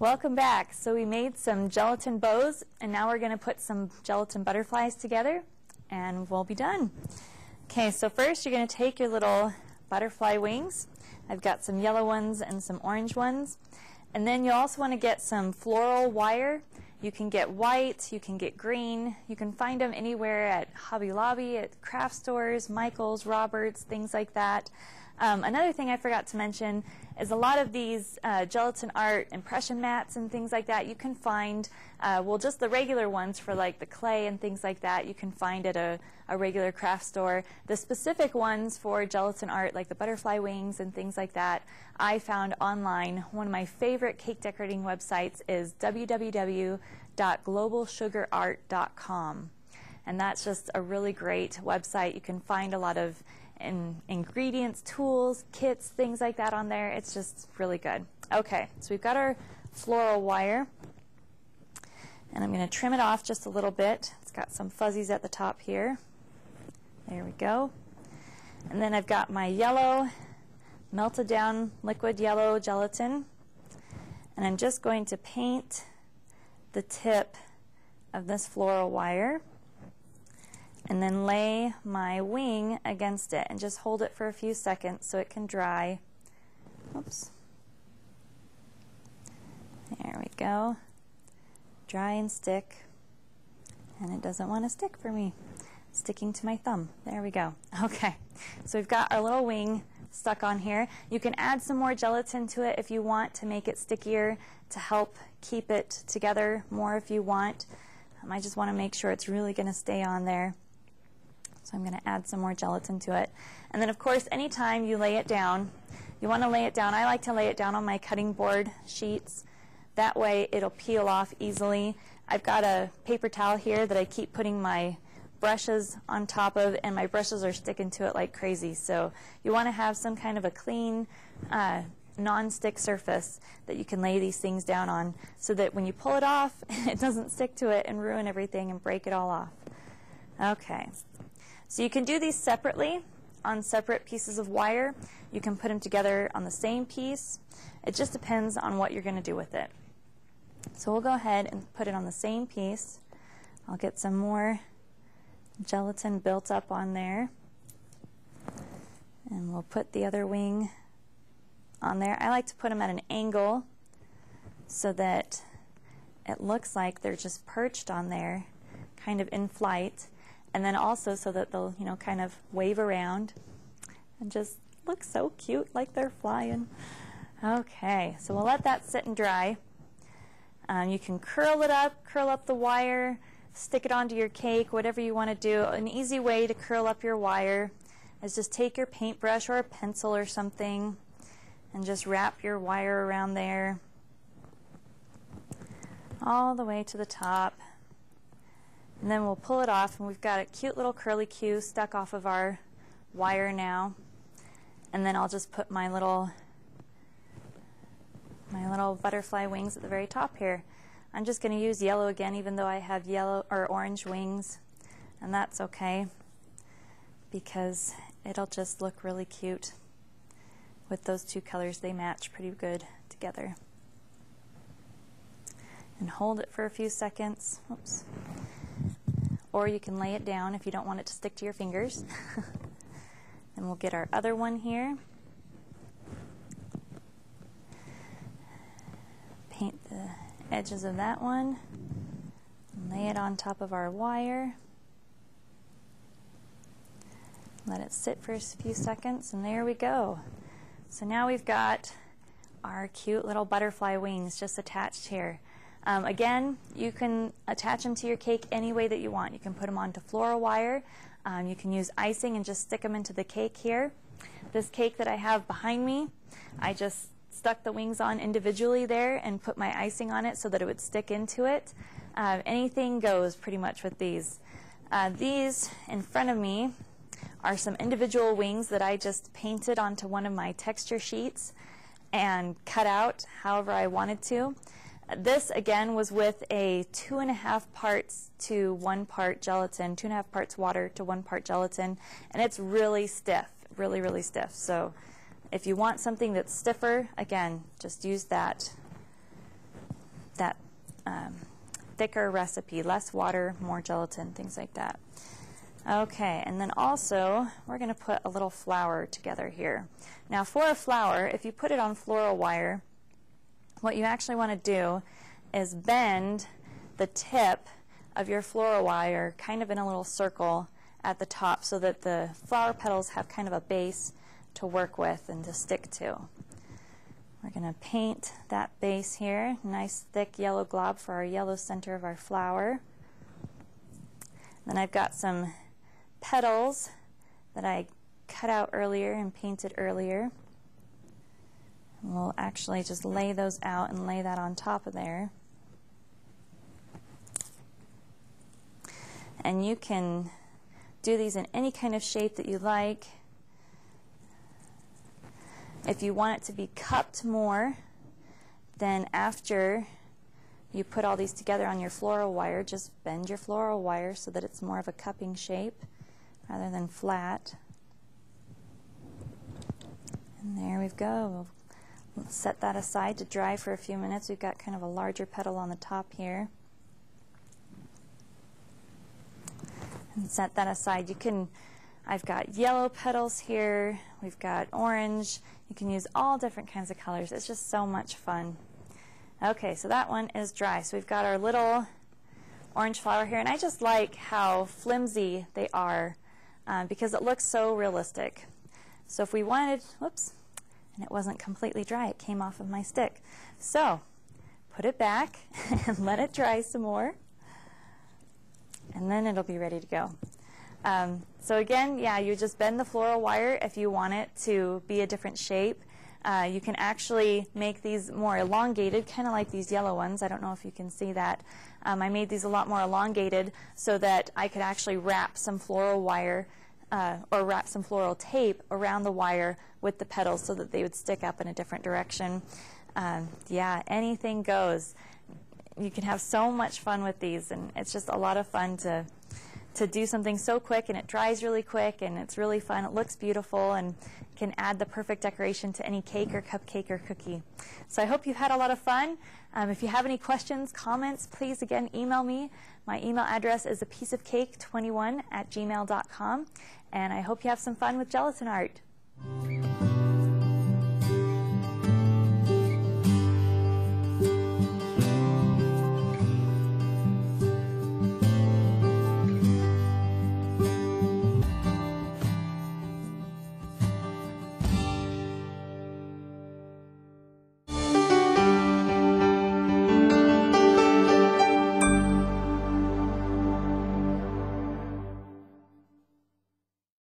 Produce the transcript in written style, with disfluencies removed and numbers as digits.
Welcome back. So we made some gelatin bows, and now we're going to put some gelatin butterflies together, and we'll be done. Okay, so first you're going to take your little butterfly wings. I've got some yellow ones and some orange ones. And then you also want to get some floral wire. You can get white, you can get green. You can find them anywhere at Hobby Lobby, at craft stores, Michael's, Roberts, things like that. Another thing I forgot to mention is a lot of these Gelatin Art impression mats and things like that you can find, well, just the regular ones for like the clay and things like that you can find at a regular craft store. The specific ones for Gelatin Art, like the butterfly wings and things like that, I found online. One of my favorite cake decorating websites is www.globalsugarart.com. And that's just a really great website. You can find a lot of ingredients, tools, kits, things like that on there. It's just really good. Okay, so we've got our floral wire, and I'm going to trim it off just a little bit. It's got some fuzzies at the top here. There we go. And then I've got my yellow, melted down liquid yellow gelatin, and I'm just going to paint the tip of this floral wire and then lay my wing against it and just hold it for a few seconds so it can dry. Oops. There we go. Dry and stick. And it doesn't want to stick for me. It's sticking to my thumb. There we go. Okay. So we've got our little wing stuck on here. You can add some more gelatin to it if you want to make it stickier, to help keep it together more if you want. I just want to make sure it's really going to stay on there. So I'm going to add some more gelatin to it. And then, of course, anytime you lay it down, you want to lay it down. I like to lay it down on my cutting board sheets. That way it'll peel off easily. I've got a paper towel here that I keep putting my brushes on top of, and my brushes are sticking to it like crazy. So you want to have some kind of a clean, non-stick surface that you can lay these things down on so that when you pull it off, it doesn't stick to it and ruin everything and break it all off. Okay. So you can do these separately on separate pieces of wire. You can put them together on the same piece. It just depends on what you're going to do with it. So we'll go ahead and put it on the same piece. I'll get some more gelatin built up on there. And we'll put the other wing on there. I like to put them at an angle so that it looks like they're just perched on there, kind of in flight. And then also so that they'll, kind of wave around and just look so cute, like they're flying. Okay, so we'll let that sit and dry. You can curl up the wire, stick it onto your cake, whatever you want to do. An easy way to curl up your wire is just take your paintbrush or a pencil or something and just wrap your wire around there all the way to the top. And then we'll pull it off, and we've got a cute little curly Q stuck off of our wire now. And then I'll just put my little butterfly wings at the very top here. I'm just going to use yellow again, even though I have yellow or orange wings, and that's okay because it'll just look really cute with those two colors. They match pretty good together. And hold it for a few seconds. Oops. Or you can lay it down if you don't want it to stick to your fingers. And we'll get our other one here. Paint the edges of that one. And lay it on top of our wire. Let it sit for a few seconds, and there we go. So now we've got our cute little butterfly wings just attached here. Again, you can attach them to your cake any way that you want. You can put them onto floral wire. You can use icing and just stick them into the cake here. This cake that I have behind me, I just stuck the wings on individually there and put my icing on it so that it would stick into it. Anything goes pretty much with these. These in front of me are some individual wings that I just painted onto one of my texture sheets and cut out however I wanted to. This, again, was with a 2.5 parts to 1 part gelatin, 2.5 parts water to 1 part gelatin, and it's really stiff, really, really stiff. So if you want something that's stiffer, again, just use that that thicker recipe, less water, more gelatin, things like that. Okay, and then also we're going to put a little flower together here. Now for a flower, if you put it on floral wire, what you actually want to do is bend the tip of your floral wire kind of in a little circle at the top so that the flower petals have kind of a base to work with and to stick to. We're going to paint that base here, nice thick yellow glob for our yellow center of our flower. Then I've got some petals that I cut out earlier and painted earlier. And we'll actually just lay those out and lay that on top of there. And you can do these in any kind of shape that you like. If you want it to be cupped more, then after you put all these together on your floral wire, just bend your floral wire so that it's more of a cupping shape rather than flat. And there we go. We'll set that aside to dry for a few minutes. We've got kind of a larger petal on the top here. And set that aside. You can, I've got yellow petals here, we've got orange. You can use all different kinds of colors. It's just so much fun. Okay, so that one is dry. So we've got our little orange flower here, and I just like how flimsy they are because it looks so realistic. So if we wanted, whoops, and it wasn't completely dry, it came off of my stick. So put it back and let it dry some more, and then it'll be ready to go. So again, yeah, you just bend the floral wire if you want it to be a different shape. You can actually make these more elongated, kind of like these yellow ones. I don't know if you can see that. I made these a lot more elongated so that I could actually wrap some floral wire or wrap some floral tape around the wire with the petals so that they would stick up in a different direction. Yeah, anything goes. You can have so much fun with these, and it's just a lot of fun to do something so quick, and it dries really quick, and it's really fun. It looks beautiful and can add the perfect decoration to any cake or cupcake or cookie. So I hope you had a lot of fun. If you have any questions, comments, please again email me. My email address is apieceofcake21@gmail.com, and I hope you have some fun with gelatin art.